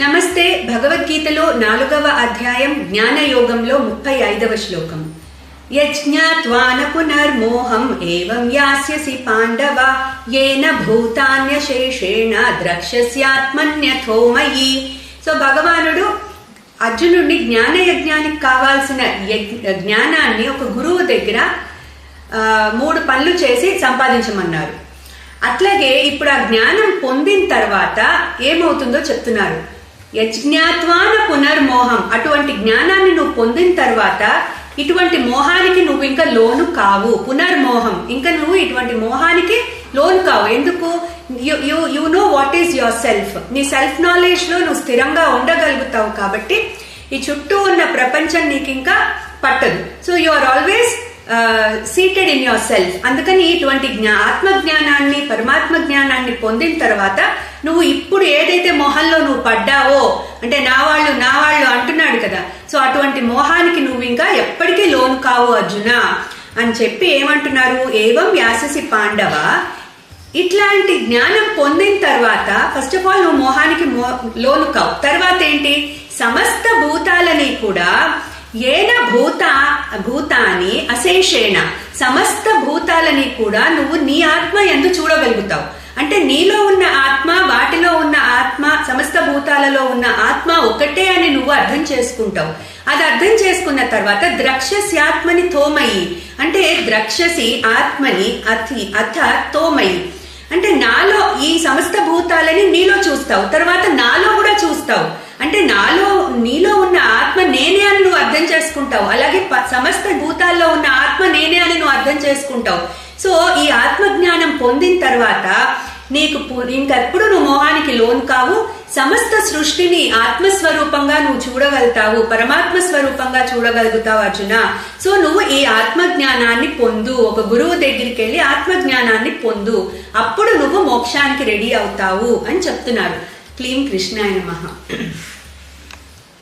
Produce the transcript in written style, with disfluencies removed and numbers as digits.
నమస్తే. భగవద్గీతలో 4వ అధ్యాయం జ్ఞానయోగంలో 35వ శ్లోకం. యజ్ఞాత్వా న పునర్మోహం ఏవం యాస్యసి పాండవ యేన భూతాన్యశేషేణ ద్రక్ష్యస్యాత్మన్యథో మయి. సో భగవానుడు అర్జునుడిని జ్ఞానయజ్ఞానికి కావాల్సిన జ్ఞానాన్ని ఒక గురువు దగ్గర 3 పనులు చేసి సంపాదించమన్నారు. అట్లాగే ఇప్పుడు ఆ జ్ఞానం పొందిన తర్వాత ఏమవుతుందో చెప్తున్నారు. యజ్ఞాత్వాన పునర్మోహం, అటువంటి జ్ఞానాన్ని నువ్వు పొందిన తర్వాత ఇటువంటి మోహానికి నువ్వు ఇంకా లోను కావు. పునర్మోహం, ఇంకా నువ్వు ఇటువంటి మోహానికి లోను కావు. ఎందుకు? You know what is your self. నీ సెల్ఫ్ నాలెడ్జ్ లో నువ్వు స్థిరంగా ఉండగలుగుతావు కాబట్టి ఈ చుట్టూ ఉన్న ప్రపంచం నీకు ఇంకా పట్టదు. So you are always seated in yourself. అందుకని ఇటువంటి ఆత్మజ్ఞానాన్ని, పరమాత్మ జ్ఞానాన్ని పొందిన తర్వాత నువ్వు ఇప్పుడు ఏదైతే మోహంలో నువ్వు పడ్డావో, అంటే నా వాళ్ళు అంటున్నాడు కదా, సో అటువంటి మోహానికి నువ్వు ఇంకా ఎప్పటికీ లోను కావు అర్జున అని చెప్పి ఏమంటున్నారు? ఏవం యాససి పాండవ. ఇట్లాంటి జ్ఞానం పొందిన తర్వాత ఫస్ట్ ఆఫ్ ఆల్ నువ్వు మోహానికి లోను కావు. తర్వాత ఏంటి? సమస్త భూతాలని కూడా ఏన భూతాని అశేషేణ, సమస్త భూతాలని కూడా నువ్వు నీ ఆత్మ యందు చూడగలుగుతావు. అంటే నీలో ఉన్న ఆత్మ, వాటిలో ఉన్న ఆత్మ, సమస్త భూతాలలో ఉన్న ఆత్మ ఒకటే అని నువ్వు అర్థం చేసుకుంటావు. అది అర్థం చేసుకున్న తర్వాత ద్రక్ష్యస్యాత్మని తోమయి, అంటే ద్రక్ష్యసి ఆత్మని అథ తోమయి, అంటే నాలో ఈ సమస్త భూతాలని నీలో చూస్తావు, తర్వాత నాలో కూడా చూస్తావు. అంటే నీలో ఉన్న ఆత్మ నేనే అని నువ్వు అర్థం చేసుకుంటావు. అలాగే సమస్త భూతాల్లో ఉన్న ఆత్మ నేనే అని నువ్వు అర్థం చేసుకుంటావు. సో ఈ ఆత్మజ్ఞానం పొందిన తర్వాత నీకు ఇంకెప్పుడు నువ్వు మోహానికి లోను కావు. సమస్త సృష్టిని ఆత్మస్వరూపంగా నువ్వు చూడగలుగుతావు, పరమాత్మ స్వరూపంగా చూడగలుగుతావు అర్జున. సో నువ్వు ఈ ఆత్మజ్ఞానాన్ని పొందు, ఒక గురువు దగ్గరికి వెళ్ళి ఆత్మజ్ఞానాన్ని పొందు, అప్పుడు నువ్వు మోక్షానికి రెడీ అవుతావు అని చెప్తున్నారు. క్లీం కృష్ణాయ నమః.